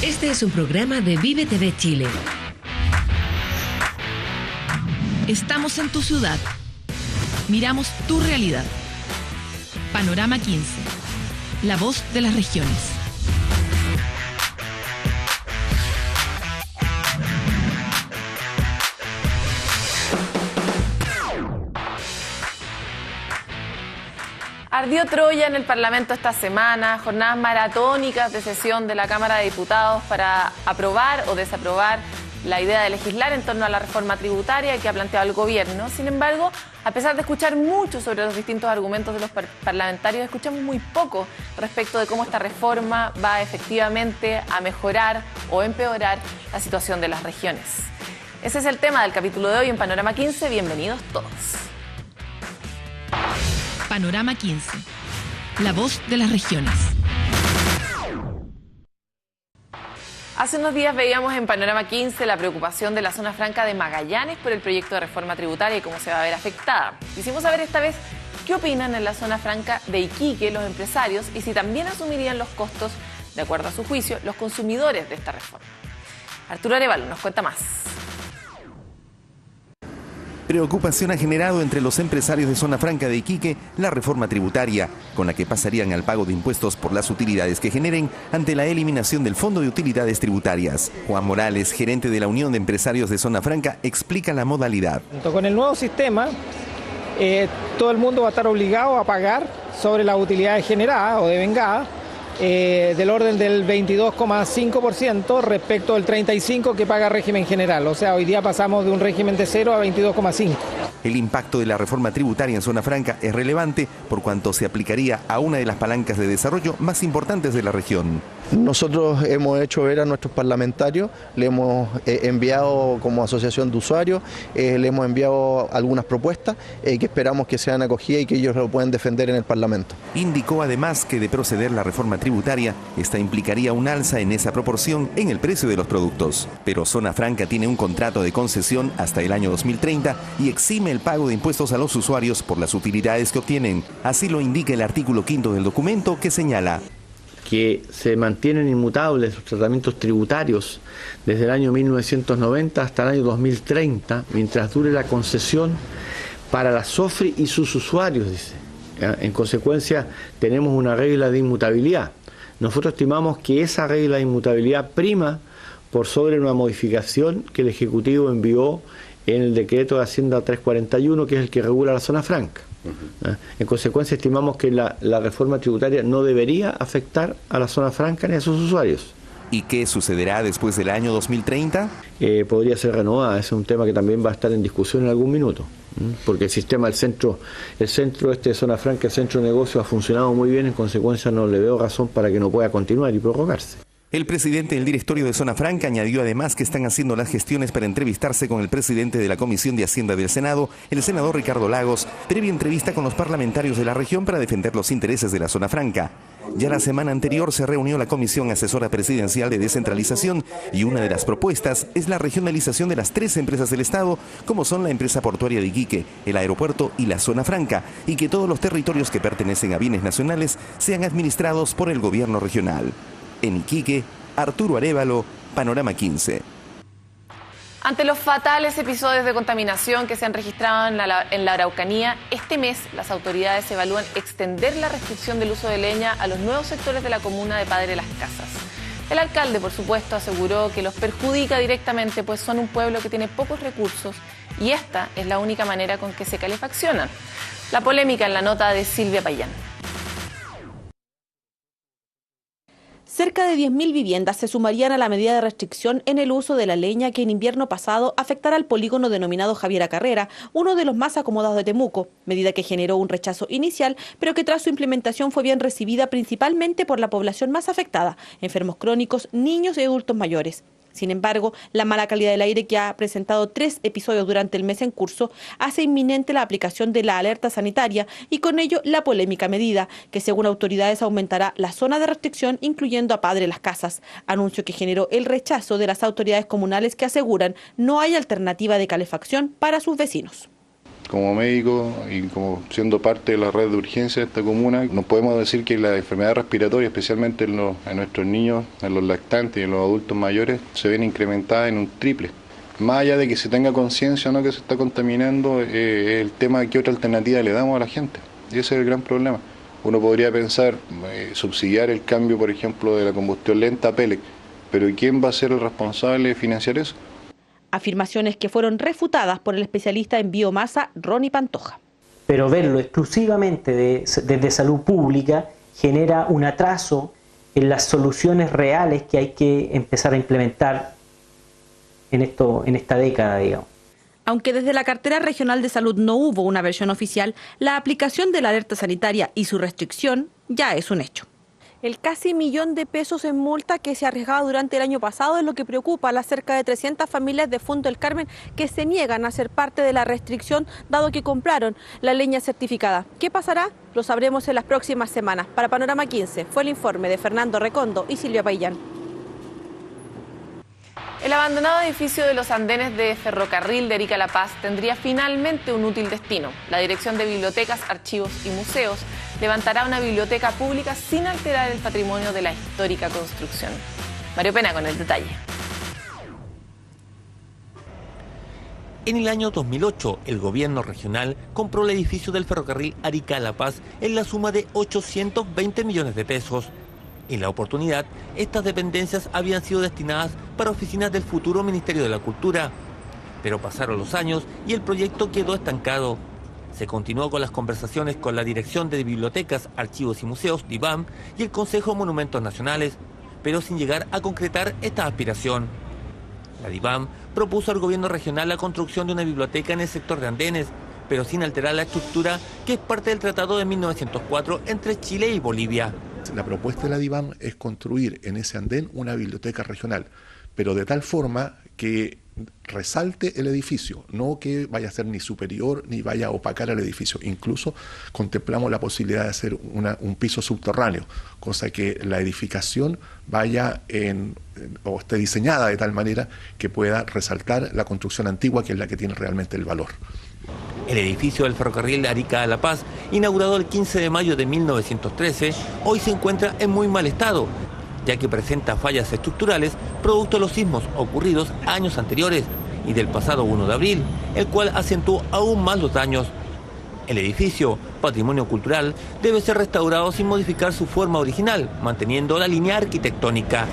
Este es un programa de Vive TV Chile. Estamos en tu ciudad. Miramos tu realidad. Panorama 15. La voz de las regiones. Ardió Troya en el Parlamento esta semana, jornadas maratónicas de sesión de la Cámara de Diputados para aprobar o desaprobar la idea de legislar en torno a la reforma tributaria que ha planteado el gobierno. Sin embargo, a pesar de escuchar mucho sobre los distintos argumentos de los parlamentarios, escuchamos muy poco respecto de cómo esta reforma va efectivamente a mejorar o empeorar la situación de las regiones. Ese es el tema del capítulo de hoy en Panorama 15. Bienvenidos todos. Panorama 15. La voz de las regiones. Hace unos días veíamos en Panorama 15 la preocupación de la zona franca de Magallanes por el proyecto de reforma tributaria y cómo se va a ver afectada. Quisimos saber esta vez qué opinan en la zona franca de Iquique los empresarios y si también asumirían los costos, de acuerdo a su juicio, los consumidores de esta reforma. Arturo Arévalo nos cuenta más. Preocupación ha generado entre los empresarios de Zona Franca de Iquique la reforma tributaria, con la que pasarían al pago de impuestos por las utilidades que generen ante la eliminación del Fondo de Utilidades Tributarias. Juan Morales, gerente de la Unión de Empresarios de Zona Franca, explica la modalidad. Con el nuevo sistema, todo el mundo va a estar obligado a pagar sobre las utilidades generadas o devengadas, del orden del 22,5% respecto del 35% que paga régimen general. O sea, hoy día pasamos de un régimen de 0 a 22,5%. El impacto de la reforma tributaria en Zona Franca es relevante por cuanto se aplicaría a una de las palancas de desarrollo más importantes de la región. Nosotros hemos hecho ver a nuestros parlamentarios, le hemos enviado como asociación de usuarios, le hemos enviado algunas propuestas que esperamos que sean acogidas y que ellos lo puedan defender en el Parlamento. Indicó además que de proceder la reforma tributaria, esta implicaría un alza en esa proporción en el precio de los productos. Pero Zona Franca tiene un contrato de concesión hasta el año 2030 y exime el pago de impuestos a los usuarios por las utilidades que obtienen. Así lo indica el artículo 5 del documento, que señala que se mantienen inmutables los tratamientos tributarios desde el año 1990 hasta el año 2030, mientras dure la concesión para la SOFRI y sus usuarios, dice. En consecuencia, tenemos una regla de inmutabilidad. Nosotros estimamos que esa regla de inmutabilidad prima por sobre una modificación que el Ejecutivo envió en el decreto de Hacienda 341, que es el que regula la zona franca. En consecuencia, estimamos que la reforma tributaria no debería afectar a la zona franca ni a sus usuarios. ¿Y qué sucederá después del año 2030? Podría ser renovada. Ese es un tema que también va a estar en discusión en algún minuto, porque el sistema del centro de Zona Franca, el centro de negocio, ha funcionado muy bien. En consecuencia, no le veo razón para que no pueda continuar y prorrogarse. El presidente del directorio de Zona Franca añadió además que están haciendo las gestiones para entrevistarse con el presidente de la Comisión de Hacienda del Senado, el senador Ricardo Lagos, previa entrevista con los parlamentarios de la región para defender los intereses de la Zona Franca. Ya la semana anterior se reunió la Comisión Asesora Presidencial de Descentralización y una de las propuestas es la regionalización de las 3 empresas del Estado, como son la empresa portuaria de Iquique, el aeropuerto y la Zona Franca, y que todos los territorios que pertenecen a bienes nacionales sean administrados por el gobierno regional. En Iquique, Arturo Arévalo, Panorama 15. Ante los fatales episodios de contaminación que se han registrado en la Araucanía, este mes las autoridades evalúan extender la restricción del uso de leña a los nuevos sectores de la comuna de Padre Las Casas. El alcalde, por supuesto, aseguró que los perjudica directamente, pues son un pueblo que tiene pocos recursos y esta es la única manera con que se calefaccionan. La polémica en la nota de Silvia Payán. Cerca de 10.000 viviendas se sumarían a la medida de restricción en el uso de la leña que en invierno pasado afectará al polígono denominado Javiera Carrera, uno de los más acomodados de Temuco, medida que generó un rechazo inicial, pero que tras su implementación fue bien recibida principalmente por la población más afectada, enfermos crónicos, niños y adultos mayores. Sin embargo, la mala calidad del aire, que ha presentado 3 episodios durante el mes en curso, hace inminente la aplicación de la alerta sanitaria y con ello la polémica medida, que según autoridades aumentará la zona de restricción, incluyendo a Padre Las Casas, anuncio que generó el rechazo de las autoridades comunales que aseguran no hay alternativa de calefacción para sus vecinos. como médicos y como siendo parte de la red de urgencia de esta comuna, nos podemos decir que la enfermedad respiratoria, especialmente en nuestros niños, en los lactantes y en los adultos mayores, se ven incrementadas en un triple. Más allá de que se tenga conciencia o no que se está contaminando, el tema de qué otra alternativa le damos a la gente. Y ese es el gran problema. Uno podría pensar subsidiar el cambio, por ejemplo, de la combustión lenta a pellet, pero ¿quién va a ser el responsable de financiar eso? Afirmaciones que fueron refutadas por el especialista en biomasa Ronnie Pantoja. Pero verlo exclusivamente desde salud pública genera un atraso en las soluciones reales que hay que empezar a implementar en esta década, digamos. Aunque desde la cartera regional de salud no hubo una versión oficial, la aplicación de la alerta sanitaria y su restricción ya es un hecho. El casi $1.000.000 de pesos en multa que se arriesgaba durante el año pasado es lo que preocupa a las cerca de 300 familias de Fundo El Carmen que se niegan a ser parte de la restricción dado que compraron la leña certificada. ¿Qué pasará? Lo sabremos en las próximas semanas. Para Panorama 15 fue el informe de Fernando Recondo y Silvia Paillán. El abandonado edificio de los andenes de ferrocarril de Arica a La Paz tendría finalmente un útil destino. La Dirección de Bibliotecas, Archivos y Museos levantará una biblioteca pública sin alterar el patrimonio de la histórica construcción. Mario Pena con el detalle. En el año 2008, el gobierno regional compró el edificio del ferrocarril Arica a La Paz en la suma de 820 millones de pesos. En la oportunidad, estas dependencias habían sido destinadas para oficinas del futuro Ministerio de la Cultura. Pero pasaron los años y el proyecto quedó estancado. Se continuó con las conversaciones con la Dirección de Bibliotecas, Archivos y Museos, DIVAM, y el Consejo de Monumentos Nacionales, pero sin llegar a concretar esta aspiración. La DIVAM propuso al gobierno regional la construcción de una biblioteca en el sector de andenes, pero sin alterar la estructura que es parte del Tratado de 1904 entre Chile y Bolivia. La propuesta de la DIVAM es construir en ese andén una biblioteca regional, pero de tal forma que resalte el edificio, no que vaya a ser ni superior ni vaya a opacar al edificio. Incluso contemplamos la posibilidad de hacer un piso subterráneo, cosa que la edificación vaya o esté diseñada de tal manera que pueda resaltar la construcción antigua, que es la que tiene realmente el valor. El edificio del ferrocarril de Arica a La Paz, inaugurado el 15 de mayo de 1913, hoy se encuentra en muy mal estado, ya que presenta fallas estructurales producto de los sismos ocurridos años anteriores y del pasado 1 de abril, el cual acentuó aún más los daños. El edificio, patrimonio cultural, debe ser restaurado sin modificar su forma original, manteniendo la línea arquitectónica.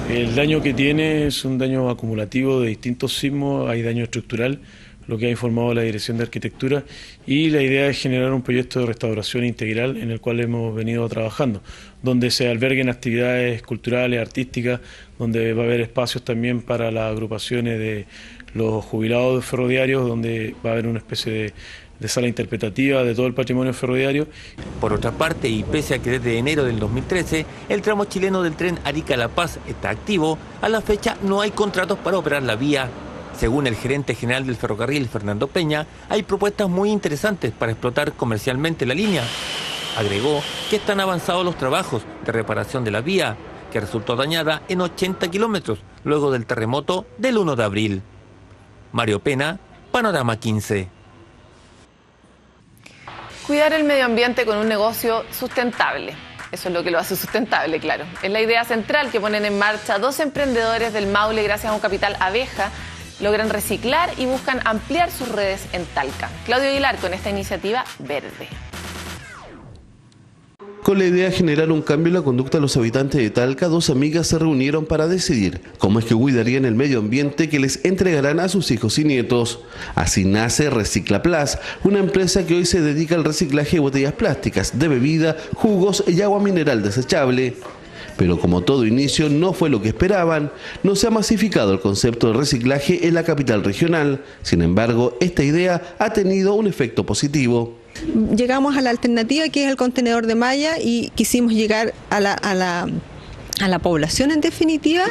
El daño que tiene es un daño acumulativo de distintos sismos, hay daño estructural, lo que ha informado la Dirección de Arquitectura, y la idea es generar un proyecto de restauración integral en el cual hemos venido trabajando, donde se alberguen actividades culturales, artísticas, donde va a haber espacios también para las agrupaciones de los jubilados ferroviarios, donde va a haber una especie de sala interpretativa de todo el patrimonio ferroviario. Por otra parte, y pese a que desde enero del 2013 el tramo chileno del tren Arica a La Paz está activo, a la fecha no hay contratos para operar la vía. Según el gerente general del ferrocarril, Fernando Peña, hay propuestas muy interesantes para explotar comercialmente la línea. Agregó que están avanzados los trabajos de reparación de la vía, que resultó dañada en 80 kilómetros luego del terremoto del 1 de abril. Mario Pena, Panorama 15. Cuidar el medio ambiente con un negocio sustentable. Eso es lo que lo hace sustentable, claro. Es la idea central que ponen en marcha dos emprendedores del Maule gracias a un capital abeja. Logran reciclar y buscan ampliar sus redes en Talca. Claudio Aguilar con esta iniciativa verde. Con la idea de generar un cambio en la conducta de los habitantes de Talca, dos amigas se reunieron para decidir cómo es que cuidarían el medio ambiente que les entregarán a sus hijos y nietos. Así nace Recicla Plus, una empresa que hoy se dedica al reciclaje de botellas plásticas, de bebida, jugos y agua mineral desechable. Pero como todo inicio no fue lo que esperaban, no se ha masificado el concepto de reciclaje en la capital regional. Sin embargo, esta idea ha tenido un efecto positivo. Llegamos a la alternativa que es el contenedor de malla y quisimos llegar a la población en definitiva,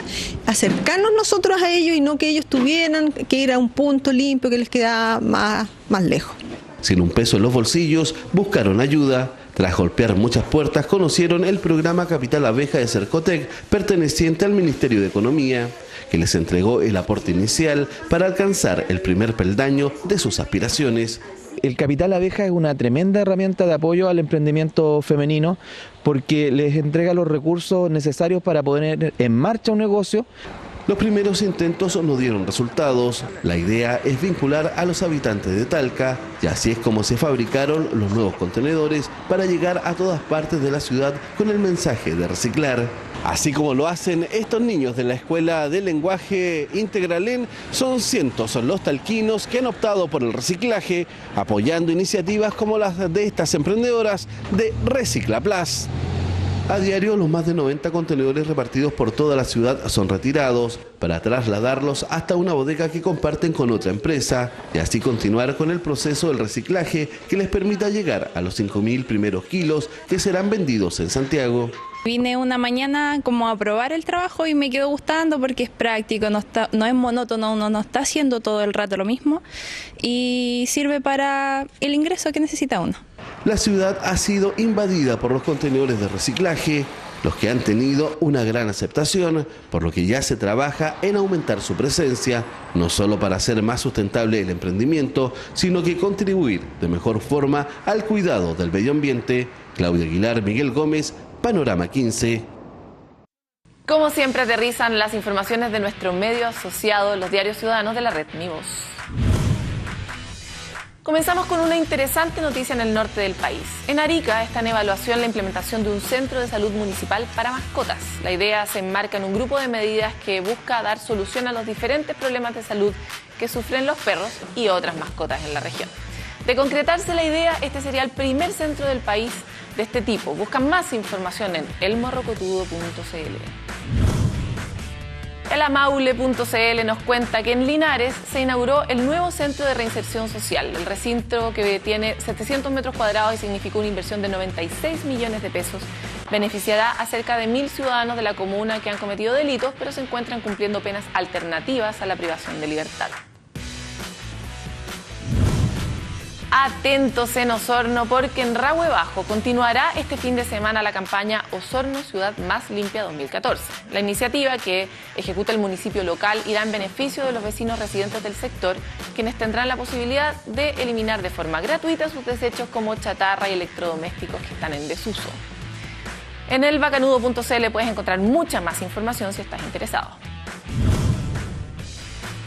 acercarnos nosotros a ellos y no que ellos tuvieran que ir a un punto limpio que les quedaba más lejos. Sin un peso en los bolsillos, buscaron ayuda. Tras golpear muchas puertas, conocieron el programa Capital Abeja de Cercotec, perteneciente al Ministerio de Economía, que les entregó el aporte inicial para alcanzar el primer peldaño de sus aspiraciones. el capital abeja es una tremenda herramienta de apoyo al emprendimiento femenino porque les entrega los recursos necesarios para poner en marcha un negocio. Los primeros intentos no dieron resultados. La idea es vincular a los habitantes de Talca y así es como se fabricaron los nuevos contenedores para llegar a todas partes de la ciudad con el mensaje de reciclar. Así como lo hacen estos niños de la Escuela de Lenguaje Integralén, son cientos los talquinos que han optado por el reciclaje, apoyando iniciativas como las de estas emprendedoras de Recicla Plus. A diario, los más de 90 contenedores repartidos por toda la ciudad son retirados para trasladarlos hasta una bodega que comparten con otra empresa y así continuar con el proceso del reciclaje que les permita llegar a los 5.000 primeros kilos que serán vendidos en Santiago. Vine una mañana como a probar el trabajo y me quedó gustando porque es práctico, no es monótono, uno no está haciendo todo el rato lo mismo y sirve para el ingreso que necesita uno. La ciudad ha sido invadida por los contenedores de reciclaje, los que han tenido una gran aceptación, por lo que ya se trabaja en aumentar su presencia, no solo para hacer más sustentable el emprendimiento, sino que contribuir de mejor forma al cuidado del medio ambiente. Claudia Aguilar, Miguel Gómez, Panorama 15. Como siempre aterrizan las informaciones de nuestro medio asociado, los diarios ciudadanos de la red Mi Voz. Comenzamos con una interesante noticia en el norte del país. En Arica está en evaluación la implementación de un centro de salud municipal para mascotas. La idea se enmarca en un grupo de medidas que busca dar solución a los diferentes problemas de salud que sufren los perros y otras mascotas en la región. De concretarse la idea, este sería el primer centro del país de este tipo. Buscan más información en elmorrocotudo.cl. El amaule.cl nos cuenta que en Linares se inauguró el nuevo centro de reinserción social. El recinto, que tiene 700 metros cuadrados y significa una inversión de 96 millones de pesos, beneficiará a cerca de 1.000 ciudadanos de la comuna que han cometido delitos, pero se encuentran cumpliendo penas alternativas a la privación de libertad. Atentos en Osorno porque en Rahue Bajo continuará este fin de semana la campaña Osorno Ciudad Más Limpia 2014. La iniciativa que ejecuta el municipio local irá en beneficio de los vecinos residentes del sector, quienes tendrán la posibilidad de eliminar de forma gratuita sus desechos como chatarra y electrodomésticos que están en desuso. En elbacanudo.cl puedes encontrar mucha más información si estás interesado.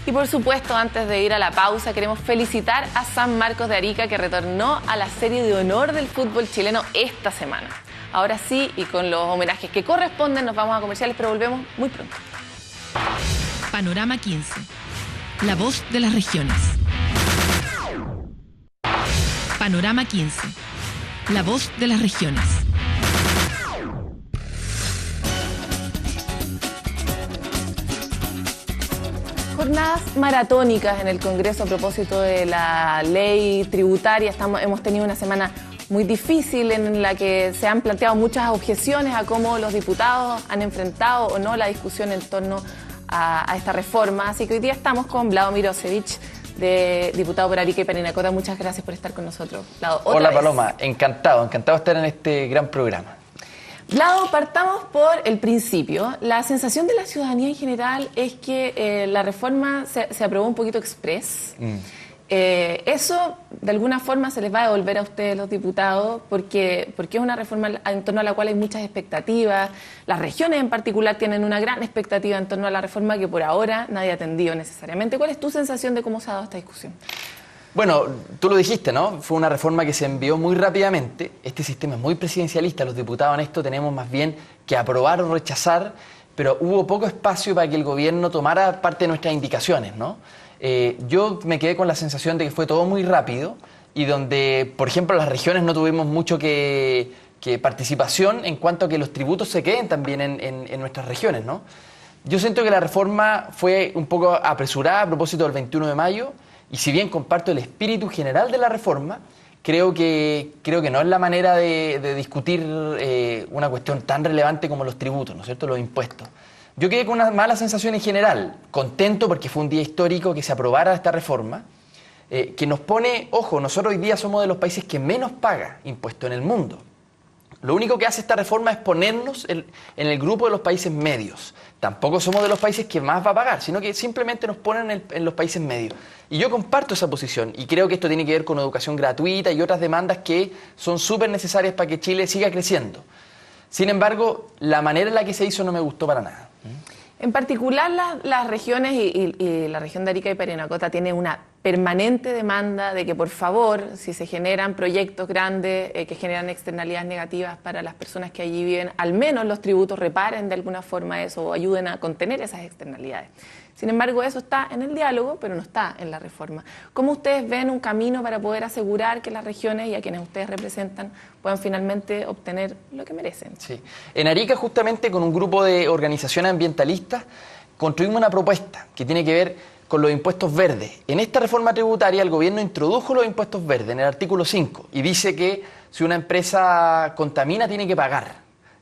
Y por supuesto, antes de ir a la pausa, queremos felicitar a San Marcos de Arica, que retornó a la serie de honor del fútbol chileno esta semana. Ahora sí, y con los homenajes que corresponden, nos vamos a comerciales, pero volvemos muy pronto. Panorama 15. La voz de las regiones. Panorama 15. La voz de las regiones. Jornadas maratónicas en el Congreso a propósito de la ley tributaria. Hemos tenido una semana muy difícil en la que se han planteado muchas objeciones a cómo los diputados han enfrentado o no la discusión en torno a esta reforma. Así que hoy día estamos con Vlado Mirosevich, diputado por Arica y Parinacota. Muchas gracias por estar con nosotros, Vlado. Hola Paloma, encantado de estar en este gran programa. Vlado, partamos por el principio. La sensación de la ciudadanía en general es que la reforma se aprobó un poquito express. Eso, de alguna forma, se les va a devolver a ustedes, los diputados, porque es una reforma en torno a la cual hay muchas expectativas. Las regiones en particular tienen una gran expectativa en torno a la reforma que por ahora nadie ha atendido necesariamente. ¿Cuál es tu sensación de cómo se ha dado esta discusión? Bueno, tú lo dijiste, ¿no? Fue una reforma que se envió muy rápidamente. Este sistema es muy presidencialista. Los diputados en esto tenemos más bien que aprobar o rechazar, pero hubo poco espacio para que el gobierno tomara parte de nuestras indicaciones, ¿no? Yo me quedé con la sensación de que fue todo muy rápido y donde, por ejemplo, las regiones no tuvimos mucho que participación en cuanto a que los tributos se queden también en nuestras regiones, ¿no? Yo siento que la reforma fue un poco apresurada a propósito del 21 de mayo, y si bien comparto el espíritu general de la reforma, creo que no es la manera de discutir una cuestión tan relevante como los tributos, ¿no es cierto?, los impuestos. Yo quedé con una mala sensación en general, contento porque fue un día histórico que se aprobara esta reforma, que nos pone, ojo, nosotros hoy día somos de los países que menos paga impuestos en el mundo. Lo único que hace esta reforma es ponernos en el grupo de los países medios. Tampoco somos de los países que más va a pagar, sino que simplemente nos ponen en los países medios. Y yo comparto esa posición y creo que esto tiene que ver con educación gratuita y otras demandas que son súper necesarias para que Chile siga creciendo. Sin embargo, la manera en la que se hizo no me gustó para nada. En particular, las regiones y la región de Arica y Parinacota tiene una permanente demanda de que, por favor, si se generan proyectos grandes que generan externalidades negativas para las personas que allí viven, al menos los tributos reparen de alguna forma eso o ayuden a contener esas externalidades. Sin embargo, eso está en el diálogo, pero no está en la reforma. ¿Cómo ustedes ven un camino para poder asegurar que las regiones y a quienes ustedes representan puedan finalmente obtener lo que merecen? Sí. En Arica, justamente con un grupo de organizaciones ambientalistas, construimos una propuesta que tiene que ver con los impuestos verdes. En esta reforma tributaria el gobierno introdujo los impuestos verdes en el artículo 5 y dice que si una empresa contamina tiene que pagar,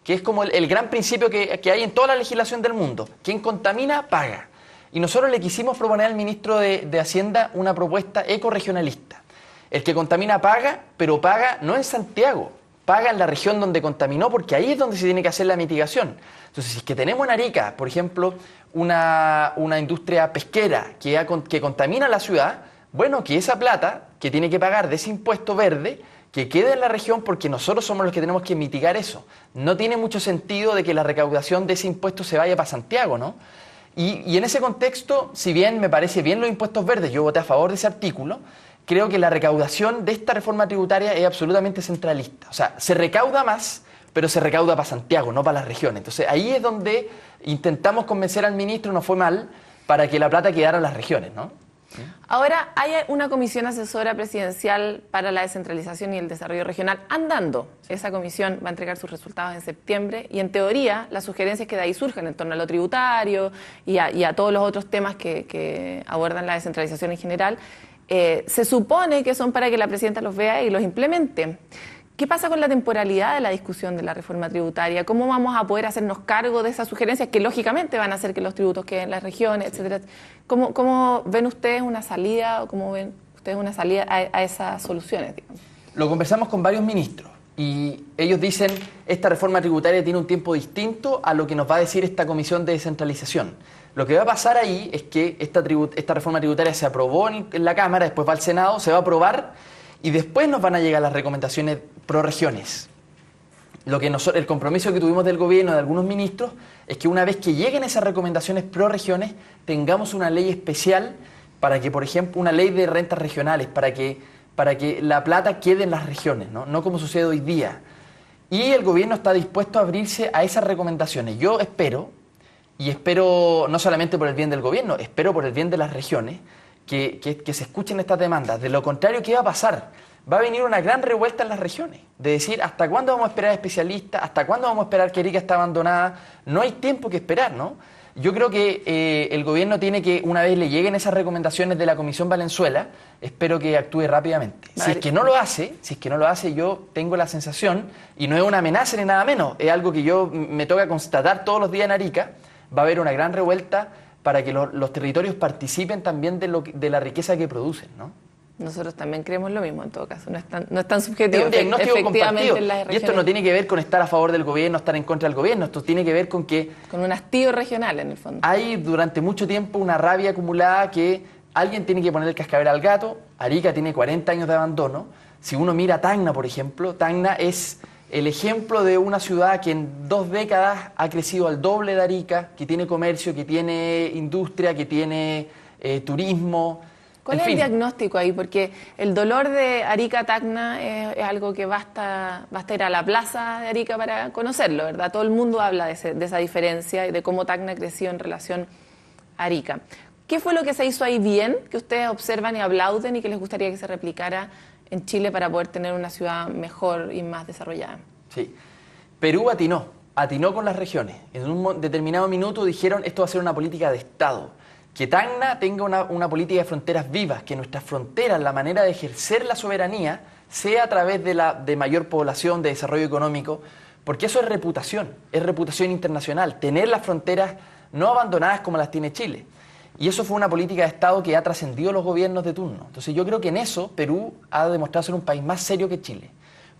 que es como el gran principio que hay en toda la legislación del mundo. Quien contamina, paga. Y nosotros le quisimos proponer al ministro de Hacienda una propuesta ecorregionalista. El que contamina paga, pero paga no en Santiago, paga en la región donde contaminó, porque ahí es donde se tiene que hacer la mitigación. Entonces, si es que tenemos en Arica, por ejemplo, una industria pesquera que contamina la ciudad, bueno, que esa plata que tiene que pagar de ese impuesto verde, que quede en la región, porque nosotros somos los que tenemos que mitigar eso. No tiene mucho sentido de que la recaudación de ese impuesto se vaya para Santiago, ¿no? Y en ese contexto, si bien me parece bien los impuestos verdes, yo voté a favor de ese artículo, creo que la recaudación de esta reforma tributaria es absolutamente centralista. O sea, se recauda más, pero se recauda para Santiago, no para las regiones. Entonces ahí es donde intentamos convencer al ministro, no fue mal, para que la plata quedara en las regiones, ¿no? Ahora hay una comisión asesora presidencial para la descentralización y el desarrollo regional andando. Esa comisión va a entregar sus resultados en septiembre y en teoría las sugerencias que de ahí surgen en torno a lo tributario y a todos los otros temas que abordan la descentralización en general, se supone que son para que la presidenta los vea y los implemente. ¿Qué pasa con la temporalidad de la discusión de la reforma tributaria? ¿Cómo vamos a poder hacernos cargo de esas sugerencias que lógicamente van a hacer que los tributos queden en las regiones, etcétera? ¿Cómo ven ustedes una salida o cómo ven ustedes una salida a esas soluciones, digamos? Lo conversamos con varios ministros y ellos dicen esta reforma tributaria tiene un tiempo distinto a lo que nos va a decir esta comisión de descentralización. Lo que va a pasar ahí es que esta reforma tributaria se aprobó en la Cámara, después va al Senado, se va a aprobar y después nos van a llegar las recomendaciones pro regiones. El compromiso que tuvimos del gobierno, de algunos ministros, es que una vez que lleguen esas recomendaciones pro regiones, tengamos una ley especial para que, por ejemplo, una ley de rentas regionales, para que la plata quede en las regiones, no como sucede hoy día. Y el gobierno está dispuesto a abrirse a esas recomendaciones. Yo espero, y espero no solamente por el bien del gobierno, espero por el bien de las regiones, que se escuchen estas demandas. De lo contrario, ¿qué va a pasar? Va a venir una gran revuelta en las regiones, de decir, ¿hasta cuándo vamos a esperar especialistas? ¿Hasta cuándo vamos a esperar que Arica está abandonada? No hay tiempo que esperar, ¿no? Yo creo que el gobierno tiene que, una vez le lleguen esas recomendaciones de la Comisión Valenzuela, espero que actúe rápidamente. Si es que no lo hace, yo tengo la sensación, y no es una amenaza ni nada menos, es algo que yo me toca constatar todos los días en Arica, va a haber una gran revuelta para que los territorios participen también de la riqueza que producen, ¿no? Nosotros también creemos lo mismo en todo caso, no es tan subjetivo. Es un diagnóstico compartido. Y esto no tiene que ver con estar a favor del gobierno, estar en contra del gobierno, esto tiene que ver con que... Con un hastío regional en el fondo. Hay durante mucho tiempo una rabia acumulada que alguien tiene que poner el cascabel al gato. Arica tiene 40 años de abandono. Si uno mira Tacna, por ejemplo, Tacna es el ejemplo de una ciudad que en 2 décadas ha crecido al doble de Arica, que tiene comercio, que tiene industria, que tiene turismo. ¿Cuál es el diagnóstico ahí? Porque el dolor de Arica-Tacna es algo que basta ir a la plaza de Arica para conocerlo, ¿verdad? Todo el mundo habla de esa diferencia y de cómo Tacna creció en relación a Arica. ¿Qué fue lo que se hizo ahí bien, que ustedes observan y aplauden y que les gustaría que se replicara en Chile para poder tener una ciudad mejor y más desarrollada? Sí. Perú atinó con las regiones. En un determinado minuto dijeron esto va a ser una política de Estado. Que Tacna tenga una política de fronteras vivas, que nuestras fronteras, la manera de ejercer la soberanía, sea a través de mayor población, de desarrollo económico, porque eso es reputación internacional, tener las fronteras no abandonadas como las tiene Chile. Y eso fue una política de Estado que ha trascendido los gobiernos de turno. Entonces yo creo que en eso Perú ha demostrado ser un país más serio que Chile,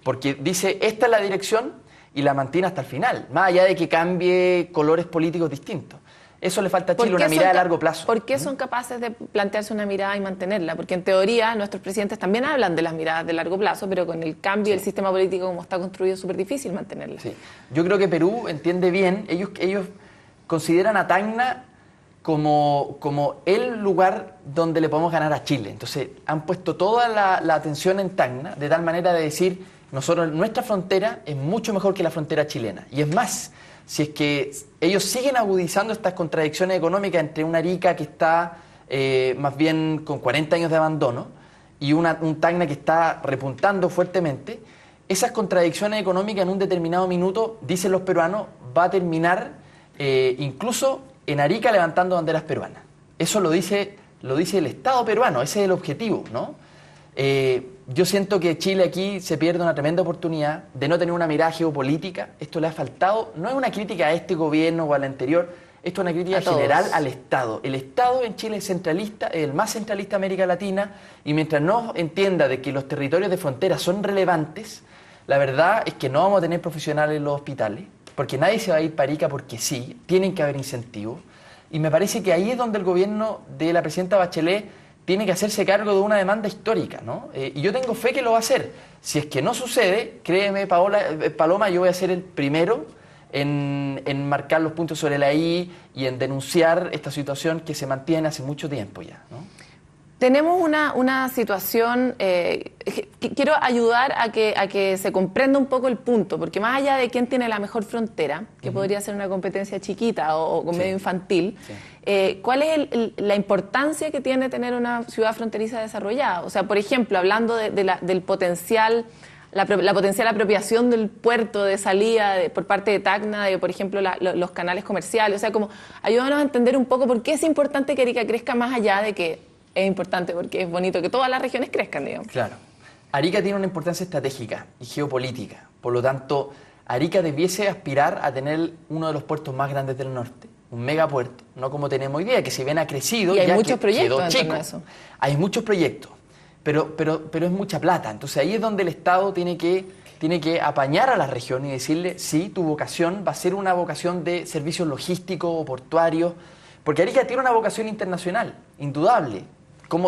porque dice, esta es la dirección, y la mantiene hasta el final, más allá de que cambie colores políticos distintos. Eso le falta a Chile, una mirada a largo plazo. ¿Por qué son capaces de plantearse una mirada y mantenerla? Porque en teoría nuestros presidentes también hablan de las miradas de largo plazo, pero con el cambio del sistema político como está construido es súper difícil mantenerla. Sí. Yo creo que Perú entiende bien, ellos consideran a Tacna como el lugar donde le podemos ganar a Chile. Entonces han puesto toda la atención en Tacna, de tal manera de decir, nuestra frontera es mucho mejor que la frontera chilena. Y es más, si es que ellos siguen agudizando estas contradicciones económicas entre una Arica que está más bien con 40 años de abandono y un Tacna que está repuntando fuertemente, esas contradicciones económicas en un determinado minuto, dicen los peruanos, va a terminar incluso en Arica levantando banderas peruanas. Eso lo dice el Estado peruano, ese es el objetivo, ¿no? Yo siento que Chile aquí se pierde una tremenda oportunidad de no tener una mirada geopolítica. Esto le ha faltado, no es una crítica a este gobierno o al anterior, esto es una crítica general al Estado. El Estado en Chile es centralista, es el más centralista de América Latina, y mientras no entienda de que los territorios de frontera son relevantes, la verdad es que no vamos a tener profesionales en los hospitales, porque nadie se va a ir para Arica porque sí, tienen que haber incentivos, y me parece que ahí es donde el gobierno de la presidenta Bachelet tiene que hacerse cargo de una demanda histórica, ¿no? Y yo tengo fe que lo va a hacer. Si es que no sucede, créeme, Paloma, yo voy a ser el primero en marcar los puntos sobre la I y en denunciar esta situación que se mantiene hace mucho tiempo ya, ¿no? Tenemos una situación, quiero ayudar a que se comprenda un poco el punto, porque más allá de quién tiene la mejor frontera, que podría ser una competencia chiquita o medio infantil, ¿cuál es la importancia que tiene tener una ciudad fronteriza desarrollada? O sea, por ejemplo, hablando del potencial, la potencial apropiación del puerto de salida por parte de Tacna, de, por ejemplo, los canales comerciales, o sea, como ayúdanos a entender un poco por qué es importante que Arica crezca más allá de que es importante porque es bonito que todas las regiones crezcan, digamos. Claro. Arica tiene una importancia estratégica y geopolítica. Por lo tanto, Arica debiese aspirar a tener uno de los puertos más grandes del norte, un megapuerto, no como tenemos hoy día, que si bien ha crecido, y hay ya muchos proyectos quedó chico. Eso. Hay muchos proyectos, pero es mucha plata. Entonces ahí es donde el Estado tiene que apañar a la región y decirle, sí, tu vocación va a ser una vocación de servicios logísticos o portuarios, porque Arica tiene una vocación internacional, indudable.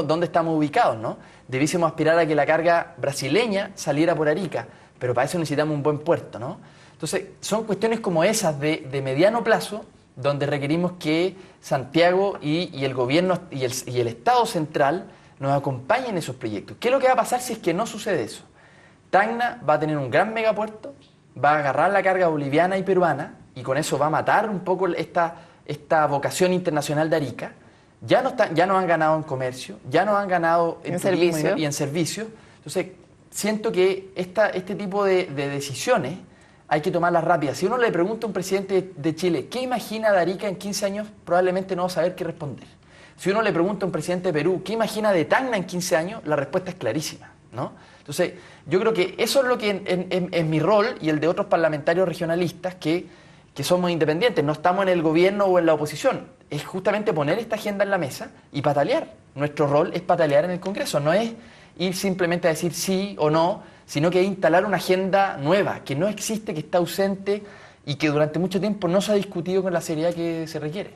¿Dónde estamos ubicados, no? Debiésemos aspirar a que la carga brasileña saliera por Arica, pero para eso necesitamos un buen puerto, ¿no? Entonces, son cuestiones como esas de mediano plazo, donde requerimos que Santiago y el gobierno y el Estado central nos acompañen en esos proyectos. ¿Qué es lo que va a pasar si es que no sucede eso? Tacna va a tener un gran megapuerto, va a agarrar la carga boliviana y peruana, y con eso va a matar un poco esta vocación internacional de Arica. Ya no han ganado en comercio, ya no han ganado en turismo y en servicios. Entonces, siento que este tipo de decisiones hay que tomarlas rápidas. Si uno le pregunta a un presidente de Chile, ¿qué imagina de Arica en 15 años? Probablemente no va a saber qué responder. Si uno le pregunta a un presidente de Perú, ¿qué imagina de Tacna en 15 años? La respuesta es clarísima, ¿no? Entonces, yo creo que eso es lo que en mi rol y el de otros parlamentarios regionalistas que somos independientes, no estamos en el gobierno o en la oposición, es justamente poner esta agenda en la mesa y patalear. Nuestro rol es patalear en el Congreso, no es ir simplemente a decir sí o no, sino que instalar una agenda nueva, que no existe, que está ausente y que durante mucho tiempo no se ha discutido con la seriedad que se requiere.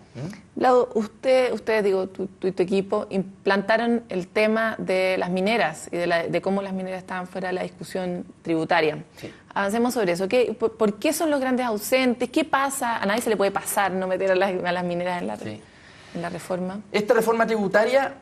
Lau, ustedes, digo, tú y tu equipo, implantaron el tema de las mineras y de cómo las mineras estaban fuera de la discusión tributaria. Sí. Avancemos sobre eso. ¿Por qué son los grandes ausentes? ¿Qué pasa? A nadie se le puede pasar no meter a las mineras en la reforma. Esta reforma tributaria,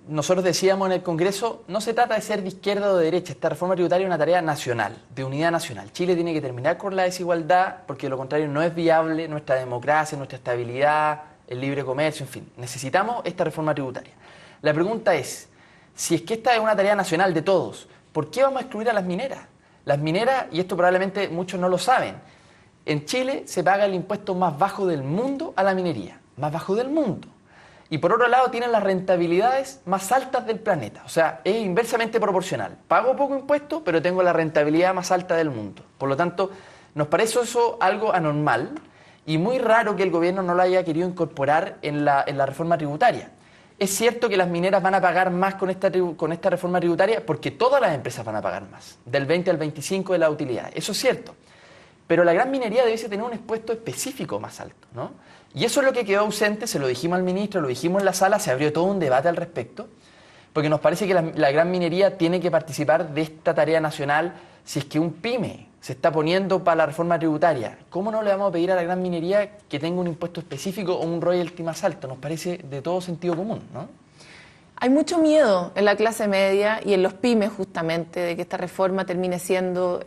nosotros decíamos en el Congreso, no se trata de ser de izquierda o de derecha. Esta reforma tributaria es una tarea nacional, de unidad nacional. Chile tiene que terminar con la desigualdad, porque de lo contrario no es viable nuestra democracia, nuestra estabilidad, el libre comercio, en fin. Necesitamos esta reforma tributaria. La pregunta es, si es que esta es una tarea nacional de todos, ¿por qué vamos a excluir a las mineras? Las mineras, y esto probablemente muchos no lo saben, en Chile se paga el impuesto más bajo del mundo a la minería, más bajo del mundo. Y por otro lado tienen las rentabilidades más altas del planeta, o sea, es inversamente proporcional. Pago poco impuesto, pero tengo la rentabilidad más alta del mundo. Por lo tanto, nos parece eso algo anormal y muy raro que el gobierno no lo haya querido incorporar en la reforma tributaria. Es cierto que las mineras van a pagar más con esta reforma tributaria porque todas las empresas van a pagar más, del 20 al 25 de la utilidad. Eso es cierto. pero la gran minería debiese tener un impuesto específico más alto, ¿no? Y eso es lo que quedó ausente, se lo dijimos al ministro, lo dijimos en la sala, se abrió todo un debate al respecto, porque nos parece que la gran minería tiene que participar de esta tarea nacional si es que un pyme se está poniendo para la reforma tributaria. ¿Cómo no le vamos a pedir a la gran minería que tenga un impuesto específico o un royalty más alto? Nos parece de todo sentido común, ¿no? Hay mucho miedo en la clase media y en los pymes justamente de que esta reforma termine siendo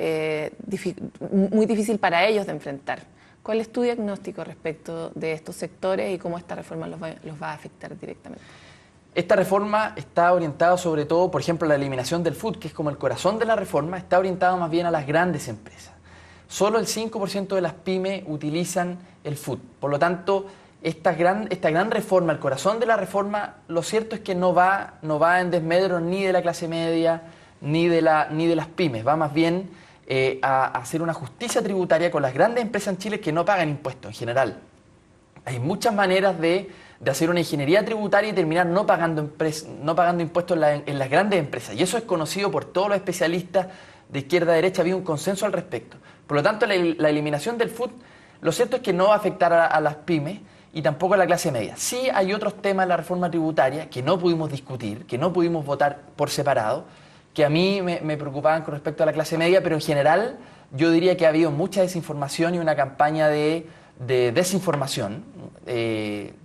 muy difícil para ellos de enfrentar. ¿Cuál es tu diagnóstico respecto de estos sectores y cómo esta reforma los va a afectar directamente? Esta reforma está orientada sobre todo, por ejemplo, la eliminación del FUT, que es como el corazón de la reforma, está orientada más bien a las grandes empresas. Solo el 5% de las pymes utilizan el FUT. Por lo tanto, esta gran reforma, el corazón de la reforma, lo cierto es que no va en desmedro ni de la clase media ni de las pymes. Va más bien a hacer una justicia tributaria con las grandes empresas en Chile que no pagan impuestos en general. Hay muchas maneras de hacer una ingeniería tributaria y terminar no pagando impuestos en las grandes empresas. Y eso es conocido por todos los especialistas de izquierda a derecha, había un consenso al respecto. Por lo tanto, la eliminación del FUT, lo cierto es que no va a afectar a las pymes y tampoco a la clase media. Sí hay otros temas en la reforma tributaria que no pudimos discutir, que no pudimos votar por separado, que a mí me preocupaban con respecto a la clase media, pero en general yo diría que ha habido mucha desinformación y una campaña de desinformación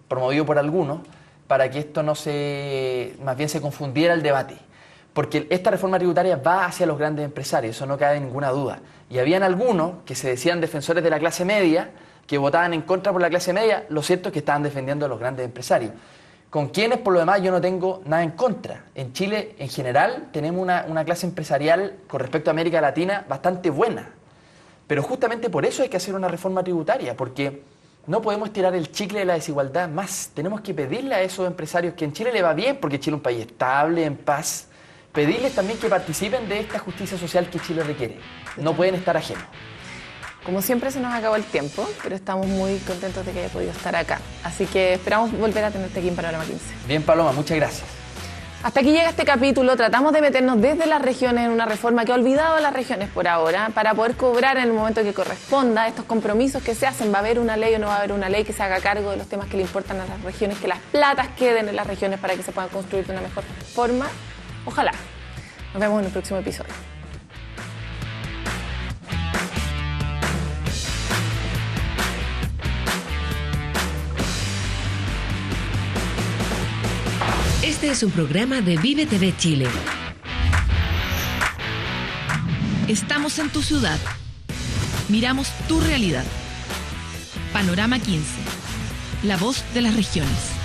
promovido por algunos para que esto más bien se confundiera el debate. Porque esta reforma tributaria va hacia los grandes empresarios, eso no cabe ninguna duda. Y habían algunos que se decían defensores de la clase media, que votaban en contra por la clase media, lo cierto es que estaban defendiendo a los grandes empresarios. Con quienes, por lo demás, yo no tengo nada en contra. En Chile, en general, tenemos una clase empresarial con respecto a América Latina bastante buena. Pero justamente por eso hay que hacer una reforma tributaria, porque no podemos tirar el chicle de la desigualdad más. Tenemos que pedirle a esos empresarios que en Chile le va bien, porque Chile es un país estable, en paz, pedirles también que participen de esta justicia social que Chile requiere. No pueden estar ajenos. Como siempre se nos acabó el tiempo, pero estamos muy contentos de que haya podido estar acá. Así que esperamos volver a tenerte aquí en Panorama 15. Bien, Paloma, muchas gracias. Hasta aquí llega este capítulo. Tratamos de meternos desde las regiones en una reforma que ha olvidado a las regiones por ahora, para poder cobrar en el momento que corresponda estos compromisos que se hacen. ¿Va a haber una ley o no va a haber una ley que se haga cargo de los temas que le importan a las regiones, que las platas queden en las regiones para que se puedan construir de una mejor forma? Ojalá. Nos vemos en el próximo episodio. Este es un programa de Vive TV Chile. Estamos en tu ciudad. Miramos tu realidad. Panorama 15. La voz de las regiones.